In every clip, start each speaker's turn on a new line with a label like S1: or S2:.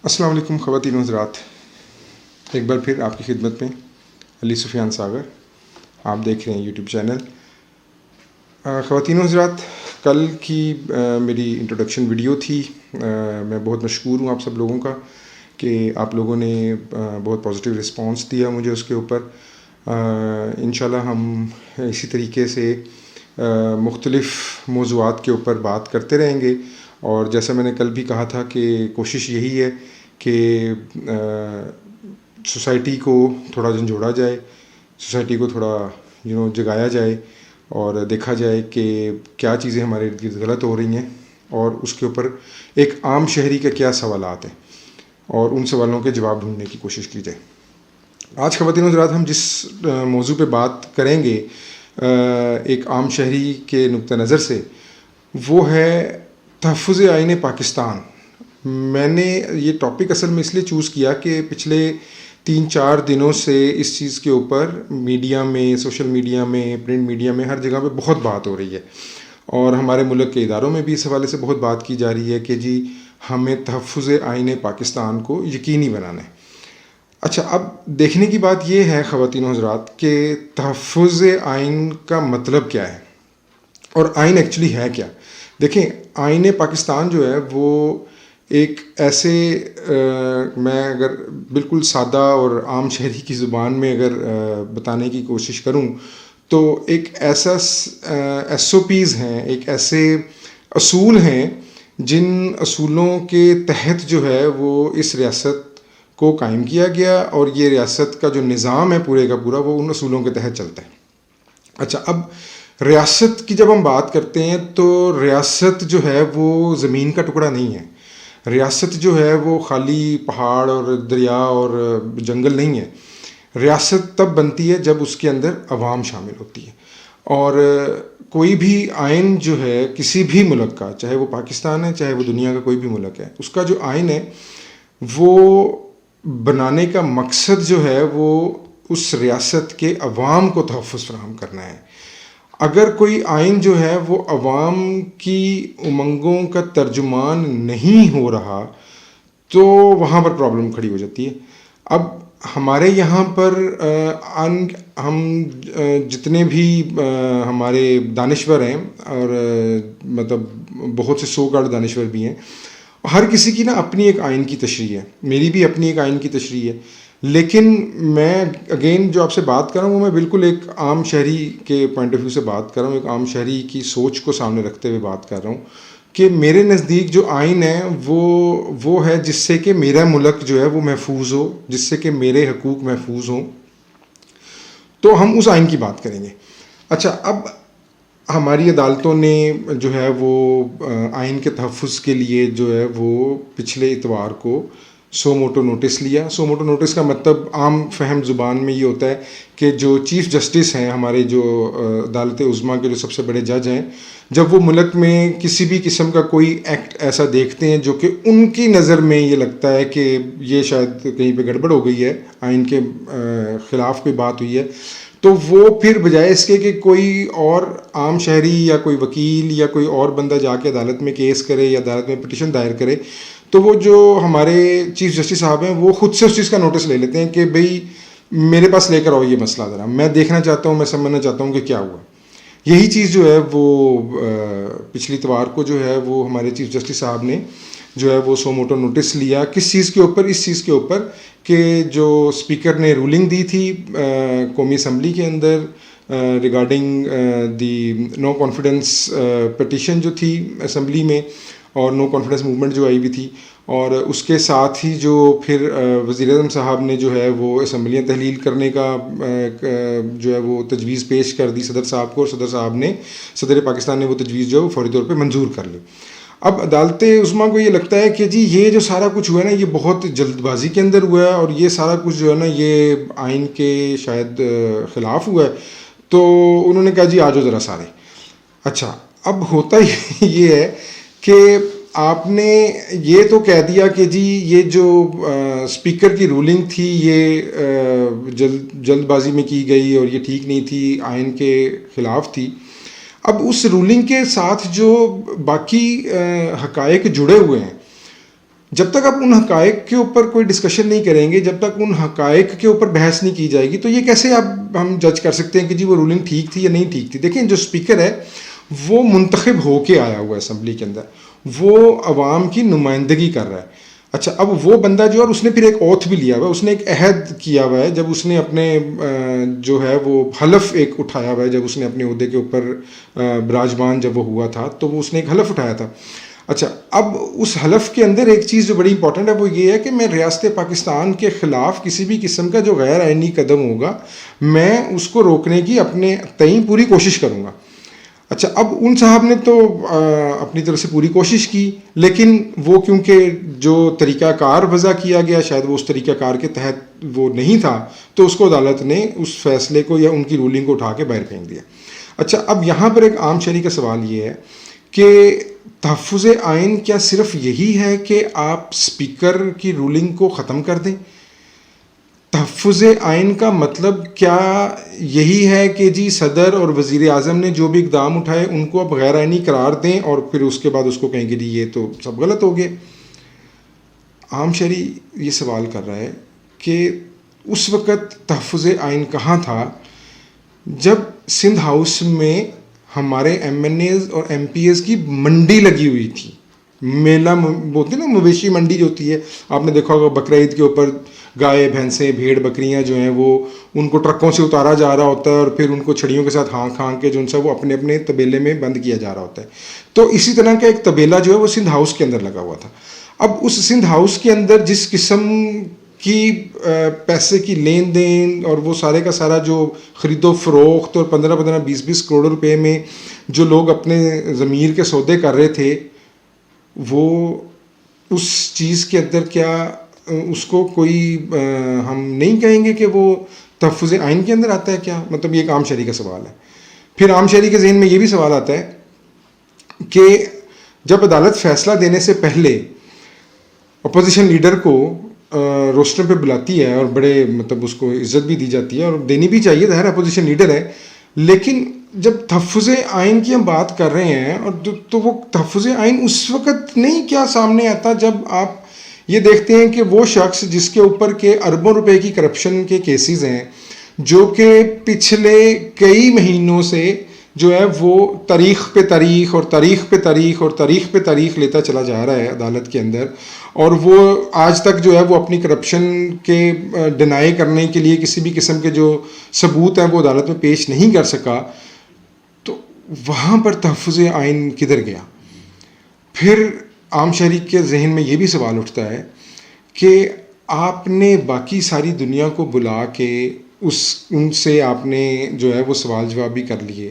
S1: السلام علیکم خواتین و حضرات، ایک بار پھر آپ کی خدمت میں علی سفیان ساگر، آپ دیکھ رہے ہیں یوٹیوب چینل۔ خواتین و حضرات، کل کی میری انٹروڈکشن ویڈیو تھی، میں بہت مشکور ہوں آپ سب لوگوں کا کہ آپ لوگوں نے بہت پازیٹیو رسپانس دیا مجھے اس کے اوپر۔ انشاءاللہ ہم اسی طریقے سے مختلف موضوعات کے اوپر بات کرتے رہیں گے، اور جیسا میں نے کل بھی کہا تھا کہ کوشش یہی ہے کہ سوسائٹی کو تھوڑا جھنجھوڑا جائے، سوسائٹی کو تھوڑا جگایا جائے اور دیکھا جائے کہ کیا چیزیں ہمارے ارد گرد غلط ہو رہی ہیں، اور اس کے اوپر ایک عام شہری کا کیا سوالات ہیں اور ان سوالوں کے جواب ڈھونڈنے کی کوشش کی جائے۔ آج خواتین و حضرات ہم جس موضوع پہ بات کریں گے ایک عام شہری کے نقطہ نظر سے، وہ ہے تحفظ آئین پاکستان۔ میں نے یہ ٹاپک اصل میں اس لیے چوز کیا کہ پچھلے 3-4 دنوں سے اس چیز کے اوپر میڈیا میں، سوشل میڈیا میں، پرنٹ میڈیا میں، ہر جگہ پہ بہت بات ہو رہی ہے، اور ہمارے ملک کے اداروں میں بھی اس حوالے سے بہت بات کی جا رہی ہے کہ جی ہمیں تحفظ آئین پاکستان کو یقینی بنانا ہے۔ اچھا، اب دیکھنے کی بات یہ ہے خواتین و حضرات کہ تحفظ آئین کا مطلب کیا ہے اور آئین ایکچولی ہے کیا۔ دیکھیں، آئین پاکستان جو ہے وہ ایک ایسے میں اگر بالکل سادہ اور عام شہری کی زبان میں اگر بتانے کی کوشش کروں تو ایک ایسا ایس او پیز ہیں، ایک ایسے اصول ہیں جن اصولوں کے تحت جو ہے وہ اس ریاست کو قائم کیا گیا، اور یہ ریاست کا جو نظام ہے پورے کا پورا وہ ان اصولوں کے تحت چلتا ہے۔ اچھا، اب ریاست کی جب ہم بات کرتے ہیں تو ریاست جو ہے وہ زمین کا ٹکڑا نہیں ہے، ریاست جو ہے وہ خالی پہاڑ اور دریا اور جنگل نہیں ہے۔ ریاست تب بنتی ہے جب اس کے اندر عوام شامل ہوتی ہے، اور کوئی بھی آئین جو ہے کسی بھی ملک کا، چاہے وہ پاکستان ہے چاہے وہ دنیا کا کوئی بھی ملک ہے، اس کا جو آئین ہے وہ بنانے کا مقصد جو ہے وہ اس ریاست کے عوام کو تحفظ فراہم کرنا ہے۔ اگر کوئی آئین جو ہے وہ عوام کی امنگوں کا ترجمان نہیں ہو رہا تو وہاں پر پرابلم کھڑی ہو جاتی ہے۔ اب ہمارے یہاں پر ہم جتنے بھی ہمارے دانشور ہیں، اور مطلب بہت سے سو کالڈ دانشور بھی ہیں، ہر کسی کی نا اپنی ایک آئین کی تشریح ہے، میری بھی اپنی ایک آئین کی تشریح ہے، لیکن میں اگین جو آپ سے بات کر رہا ہوں وہ میں بالکل ایک عام شہری کے پوائنٹ آف ویو سے بات کر رہا ہوں، ایک عام شہری کی سوچ کو سامنے رکھتے ہوئے بات کر رہا ہوں کہ میرے نزدیک جو آئین ہے وہ ہے جس سے کہ میرا ملک جو ہے وہ محفوظ ہو، جس سے کہ میرے حقوق محفوظ ہوں، تو ہم اس آئین کی بات کریں گے۔ اچھا، اب ہماری عدالتوں نے جو ہے وہ آئین کے تحفظ کے لیے جو ہے وہ پچھلے اتوار کو سو موٹو نوٹس لیا۔ سو موٹو نوٹس کا مطلب عام فہم زبان میں یہ ہوتا ہے کہ جو چیف جسٹس ہیں، ہمارے جو عدالت عظمیٰ کے جو سب سے بڑے جج ہیں، جب وہ ملک میں کسی بھی قسم کا کوئی ایکٹ ایسا دیکھتے ہیں جو کہ ان کی نظر میں یہ لگتا ہے کہ یہ شاید کہیں پہ گڑبڑ ہو گئی ہے، آئین کے خلاف کوئی بات ہوئی ہے، تو وہ پھر بجائے اس کے کہ کوئی اور عام شہری یا کوئی وکیل یا کوئی اور بندہ جا کے عدالت میں کیس کرے یا عدالت میں پٹیشن دائر کرے، تو وہ جو ہمارے چیف جسٹس صاحب ہیں وہ خود سے اس چیز کا نوٹس لے لیتے ہیں کہ بھئی میرے پاس لے کر آؤ یہ مسئلہ، ذرا میں دیکھنا چاہتا ہوں، میں سمجھنا چاہتا ہوں کہ کیا ہوا۔ یہی چیز جو ہے وہ پچھلی اتوار کو جو ہے وہ ہمارے چیف جسٹس صاحب نے جو ہے وہ سو موٹو نوٹس لیا۔ کس چیز کے اوپر؟ اس چیز کے اوپر کہ جو اسپیکر نے رولنگ دی تھی قومی اسمبلی کے اندر regarding the no confidence petition جو تھی اسمبلی میں، اور نو کانفیڈنس موومنٹ جو آئی بھی تھی، اور اس کے ساتھ ہی جو پھر وزیر اعظم صاحب نے جو ہے وہ اسمبلیاں تحلیل کرنے کا جو ہے وہ تجویز پیش کر دی صدر صاحب کو، اور صدر پاکستان نے وہ تجویز جو ہے وہ فوری طور پہ منظور کر لی۔ اب عدالت عظمیٰ کو یہ لگتا ہے کہ جی یہ جو سارا کچھ ہوا ہے نا یہ بہت جلد بازی کے اندر ہوا ہے، اور یہ سارا کچھ جو ہے نا یہ آئین کے شاید خلاف ہوا ہے، تو انہوں نے کہا جی آ جاؤ ذرا سارے۔ اچھا، اب ہوتا یہ ہے کہ آپ نے یہ تو کہہ دیا کہ جی یہ جو اسپیکر کی رولنگ تھی یہ جلد بازی میں کی گئی اور یہ ٹھیک نہیں تھی، آئین کے خلاف تھی۔ اب اس رولنگ کے ساتھ جو باقی حقائق جڑے ہوئے ہیں جب تک آپ ان حقائق کے اوپر کوئی ڈسکشن نہیں کریں گے, جب تک ان حقائق کے اوپر بحث نہیں کی جائے گی, تو یہ کیسے ہم جج کر سکتے ہیں کہ جی وہ رولنگ ٹھیک تھی یا نہیں ٹھیک تھی. دیکھیں جو اسپیکر ہے وہ منتخب ہو کے آیا ہوا ہے اسمبلی کے اندر, وہ عوام کی نمائندگی کر رہا ہے. اچھا, اب وہ بندہ جو ہے اس نے پھر ایک اوتھ بھی لیا ہوا ہے, اس نے ایک عہد کیا ہوا ہے جب اس نے اپنے جو ہے وہ حلف ایک اٹھایا ہوا ہے, جب اس نے اپنے عہدے کے اوپر براجمان جب وہ ہوا تھا تو وہ اس نے ایک حلف اٹھایا تھا. اچھا, اب اس حلف کے اندر ایک چیز جو بڑی امپورٹنٹ ہے وہ یہ ہے کہ میں ریاست پاکستان کے خلاف کسی بھی قسم کا جو غیر آئینی قدم ہوگا میں اس کو روکنے کی اپنے تئیں پوری کوشش کروں گا. اچھا, اب ان صاحب نے تو اپنی طرف سے پوری کوشش کی, لیکن وہ کیونکہ جو طریقہ کار وضع کیا گیا شاید وہ اس طریقہ کار کے تحت وہ نہیں تھا, تو اس کو عدالت نے اس فیصلے کو یا ان کی رولنگ کو اٹھا کے باہر پھینک دیا. اچھا, اب یہاں پر ایک عام شہری کا سوال یہ ہے کہ تحفظ آئین کیا صرف یہی ہے کہ آپ اسپیکر کی رولنگ کو ختم کر دیں؟ تحفظ آئین کا مطلب کیا یہی ہے کہ جی صدر اور وزیر اعظم نے جو بھی اقدام اٹھائے ان کو اب غیر آئینی قرار دیں اور پھر اس کے بعد اس کو کہیں گے جی یہ تو سب غلط ہو گئے؟ عام شہری یہ سوال کر رہا ہے کہ اس وقت تحفظ آئین کہاں تھا جب سندھ ہاؤس میں ہمارے ایم این ایز اور ایم پی ایز کی منڈی لگی ہوئی تھی. میلہ ہوتی ہے نا, مویشی منڈی جو ہوتی ہے, آپ نے دیکھا ہوگا بقرعید کے اوپر گائے بھینسیں بھیڑ بکریاں جو ہیں وہ ان کو ٹرکوں سے اتارا جا رہا ہوتا ہے اور پھر ان کو چھڑیوں کے ساتھ ہانک ہانک کے جو ان سے وہ اپنے اپنے طبیلے میں بند کیا جا رہا ہوتا ہے. تو اسی طرح کا ایک طبیلہ جو ہے وہ سندھ ہاؤس کے اندر لگا ہوا تھا. اب اس سندھ ہاؤس کے اندر جس قسم کی پیسے کی لین دین اور وہ سارے کا سارا جو خرید و فروخت اور 15-20 کروڑ روپے میں جو لوگ اپنے ضمیر کے سودے کر رہے تھے, وہ اس چیز کے اندر کیا اس کو کوئی ہم نہیں کہیں گے کہ وہ تحفظ آئین کے اندر آتا ہے کیا؟ مطلب یہ ایک عام شہری کا سوال ہے. پھر عام شہری کے ذہن میں یہ بھی سوال آتا ہے کہ جب عدالت فیصلہ دینے سے پہلے اپوزیشن لیڈر کو روسٹر پہ بلاتی ہے اور بڑے مطلب اس کو عزت بھی دی جاتی ہے اور دینی بھی چاہیے, ظاہر اپوزیشن لیڈر ہے, لیکن جب تحفظ آئین کی ہم بات کر رہے ہیں اور تو وہ تحفظ آئین اس وقت نہیں کیا سامنے آتا جب آپ یہ دیکھتے ہیں کہ وہ شخص جس کے اوپر کے اربوں روپے کی کرپشن کے کیسز ہیں, جو کہ پچھلے کئی مہینوں سے جو ہے وہ تاریخ پہ تاریخ اور تاریخ پہ تاریخ اور تاریخ پہ تاریخ لیتا چلا جا رہا ہے عدالت کے اندر, اور وہ آج تک جو ہے وہ اپنی کرپشن کے ڈینائی کرنے کے لیے کسی بھی قسم کے جو ثبوت ہیں وہ عدالت میں پیش نہیں کر سکا, تو وہاں پر تحفظ آئین کدھر گیا؟ پھر عام شہری کے ذہن میں یہ بھی سوال اٹھتا ہے کہ آپ نے باقی ساری دنیا کو بلا کے ان سے آپ نے جو ہے وہ سوال جواب بھی کر لیے.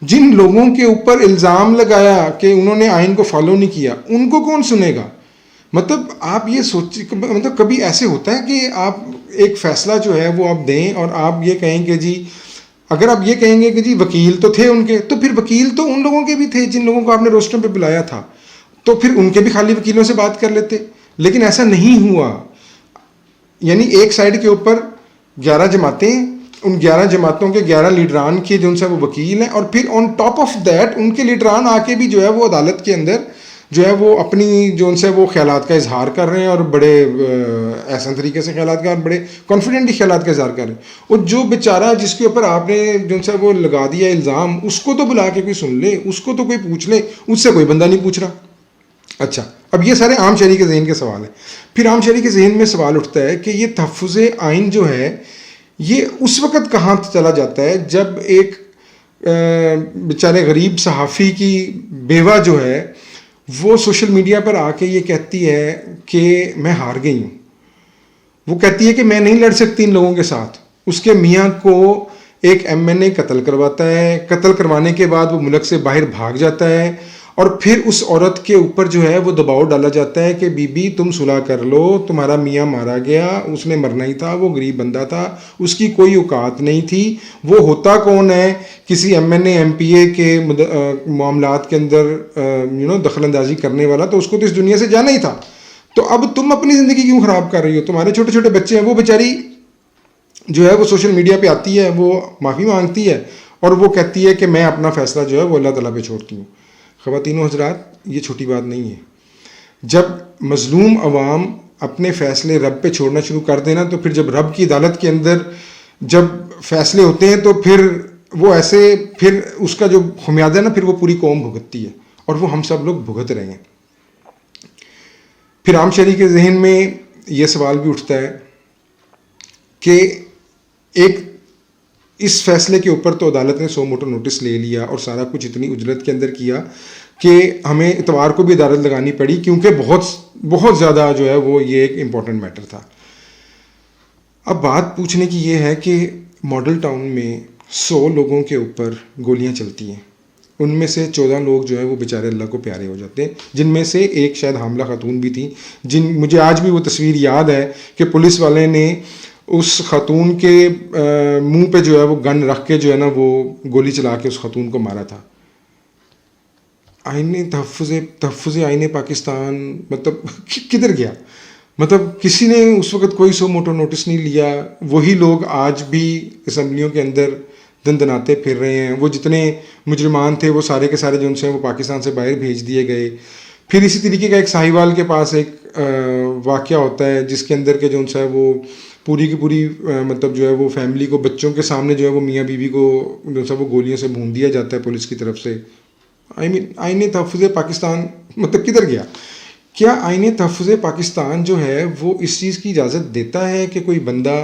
S1: جن لوگوں کے اوپر الزام لگایا کہ انہوں نے آئین کو فالو نہیں کیا, ان کو کون سنے گا؟ مطلب آپ یہ سوچیں, مطلب کبھی ایسے ہوتا ہے کہ آپ ایک فیصلہ جو ہے وہ آپ دیں اور آپ یہ کہیں کہ جی, اگر آپ یہ کہیں گے کہ جی وکیل تو تھے ان کے, تو پھر وکیل تو ان لوگوں کے بھی تھے جن لوگوں کو آپ نے روسٹر پہ بلایا تھا, تو پھر ان کے بھی خالی وکیلوں سے بات کر لیتے. لیکن ایسا نہیں ہوا. یعنی ایک سائڈ کے اوپر 11 جماعتیں, ان 11 جماعتوں کے 11 لیڈران کے جو ان سے وہ وکیل ہیں, اور پھر on top of that in کے لیڈران آ کے بھی جو ہے وہ عدالت کے اندر جو ہے وہ اپنی جو ان سے وہ خیالات کا اظہار کر رہے ہیں, اور بڑے احسن طریقے سے خیالات کا, اور بڑے کانفیڈنٹلی خیالات کا اظہار کر رہے ہیں. اور جو بیچارہ جس کے اوپر آپ نے جو ان سے وہ لگا دیا الزام, اس کو تو بلا کے کوئی سن لے, اس کو تو کوئی پوچھ لے, اس سے کوئی بندہ نہیں پوچھ رہا. اچھا, اب یہ سارے عام شہری کے ذہن کے سوال ہیں. پھر عام شہری کے ذہن میں سوال اٹھتا ہے کہ یہ تحفظ آئین جو ہے یہ اس وقت کہاں چلا جاتا ہے جب ایک بیچارے غریب صحافی کی بیوہ جو ہے وہ سوشل میڈیا پر آ کے یہ کہتی ہے کہ میں ہار گئی ہوں. وہ کہتی ہے کہ میں نہیں لڑ سکتی ان لوگوں کے ساتھ. اس کے میاں کو ایک ایم این اے قتل کرواتا ہے, قتل کروانے کے بعد وہ ملک سے باہر بھاگ جاتا ہے, اور پھر اس عورت کے اوپر جو ہے وہ دباؤ ڈالا جاتا ہے کہ بی بی تم صلح کر لو, تمہارا میاں مارا گیا, اس نے مرنا ہی تھا, وہ غریب بندہ تھا, اس کی کوئی اوقات نہیں تھی, وہ ہوتا کون ہے کسی M N A M P A کے معاملات کے اندر دخل اندازی کرنے والا, تو اس کو تو اس دنیا سے جانا ہی تھا. تو اب تم اپنی زندگی کیوں خراب کر رہی ہو؟ تمہارے چھوٹے چھوٹے بچے ہیں, وہ بیچاری جو ہے وہ سوشل میڈیا پہ آتی ہے, وہ معافی مانگتی ہے اور وہ کہتی ہے کہ میں اپنا فیصلہ جو ہے وہ اللہ تعالیٰ پہ چھوڑتی ہوں. خواتین و حضرات, یہ چھوٹی بات نہیں ہے. جب مظلوم عوام اپنے فیصلے رب پہ چھوڑنا شروع کر دینا تو پھر جب رب کی عدالت کے اندر جب فیصلے ہوتے ہیں تو پھر وہ ایسے پھر اس کا جو خمیازہ نا پھر وہ پوری قوم بھگتتی ہے، اور وہ ہم سب لوگ بھگت رہے ہیں۔ پھر عام شہری کے ذہن میں یہ سوال بھی اٹھتا ہے کہ ایک اس فیصلے کے اوپر تو عدالت نے 100 موٹر نوٹس لے لیا اور سارا کچھ اتنی اجلت کے اندر کیا کہ ہمیں اتوار کو بھی عدالت لگانی پڑی، کیونکہ بہت زیادہ جو ہے وہ یہ ایک امپورٹنٹ میٹر تھا۔ اب بات پوچھنے کی یہ ہے کہ ماڈل ٹاؤن میں 100 لوگوں کے اوپر گولیاں چلتی ہیں، ان میں سے 14 لوگ جو ہے وہ بیچارے اللہ کو پیارے ہو جاتے ہیں، جن میں سے ایک شاید حاملہ خاتون بھی تھی، مجھے آج بھی وہ تصویر یاد ہے کہ پولیس والے نے اس خاتون کے منہ پہ جو ہے وہ گن رکھ کے جو ہے نا وہ گولی چلا کے اس خاتون کو مارا تھا۔ تحفظ آئین پاکستان مطلب کدھر گیا؟ مطلب کسی نے اس وقت کوئی 100 موٹر نوٹس نہیں لیا، وہی لوگ آج بھی اسمبلیوں کے اندر دندناتے پھر رہے ہیں، وہ جتنے مجرمان تھے وہ سارے کے سارے جو ان سے وہ پاکستان سے باہر بھیج دیے گئے۔ پھر اسی طریقے کا ایک ساہیوال کے پاس ایک واقعہ ہوتا ہے جس کے اندر کہ جو ان سے وہ پوری کی پوری مطلب جو ہے وہ فیملی کو بچوں کے سامنے جو ہے وہ میاں بیوی کو جو سا وہ گولیوں سے بھون دیا جاتا ہے پولیس کی طرف سے۔ آئین تحفظ پاکستان مطلب کدھر گیا؟ کیا آئین تحفظ پاکستان جو ہے وہ اس چیز کی اجازت دیتا ہے کہ کوئی بندہ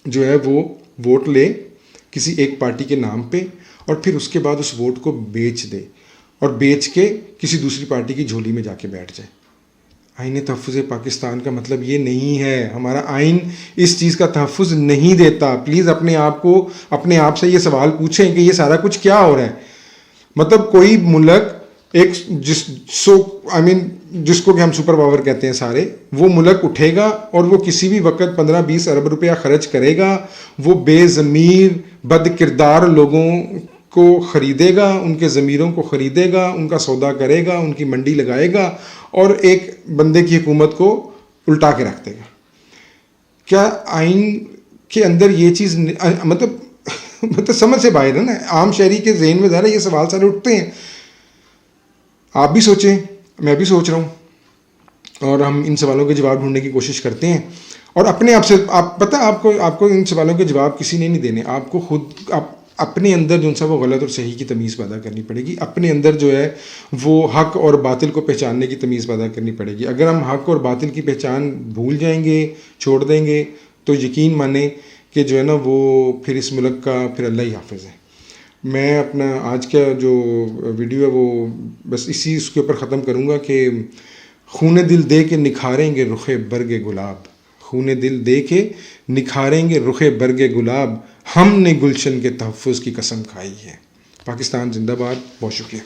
S1: جو ہے وہ ووٹ لے کسی ایک پارٹی کے نام پہ اور پھر اس کے بعد اس ووٹ کو بیچ دے اور بیچ کے کسی دوسری پارٹی کی جھولی میں جا کے بیٹھ جائے؟ آئین تحفظ پاکستان کا مطلب یہ نہیں ہے، ہمارا آئین اس چیز کا تحفظ نہیں دیتا۔ پلیز اپنے آپ سے یہ سوال پوچھیں کہ یہ سارا کچھ کیا ہو رہا ہے۔ مطلب کوئی ملک ایک جس کو کہ ہم سپر پاور کہتے ہیں سارے، وہ ملک اٹھے گا اور وہ کسی بھی وقت 15-20 ارب روپیہ خرچ کرے گا، وہ بے ضمیر بد کردار لوگوں کو خریدے گا، ان کے ضمیروں کو خریدے گا، ان کا سودا کرے گا، ان کی منڈی لگائے گا اور ایک بندے کی حکومت کو الٹا کے رکھ دے گا۔ کیا آئین کے اندر یہ چیز مطلب سمجھ سے باہر ہے نا؟ عام شہری کے ذہن میں ظاہر ہے یہ سوال سارے اٹھتے ہیں۔ آپ بھی سوچیں، میں بھی سوچ رہا ہوں، اور ہم ان سوالوں کے جواب ڈھونڈنے کی کوشش کرتے ہیں، اور اپنے آپ سے پتہ آپ کو ان سوالوں کے جواب کسی نے نہیں دینے، آپ کو خود اپنے اندر جو سا وہ غلط اور صحیح کی تمیز پیدا کرنی پڑے گی، اپنے اندر جو ہے وہ حق اور باطل کو پہچاننے کی تمیز پیدا کرنی پڑے گی۔ اگر ہم حق اور باطل کی پہچان بھول جائیں گے، چھوڑ دیں گے، تو یقین مانیں کہ جو ہے نا وہ پھر اس ملک کا پھر اللہ ہی حافظ ہے۔ میں اپنا آج کا جو ویڈیو ہے وہ بس اس کے اوپر ختم کروں گا کہ خون دل دے کے نکھاریں گے رخ برگ گلاب، خون دل دے کے نکھاریں گے رخ برگ گلاب، ہم نے گلشن کے تحفظ کی قسم کھائی ہے۔ پاکستان زندہ باد، بہت شکریہ۔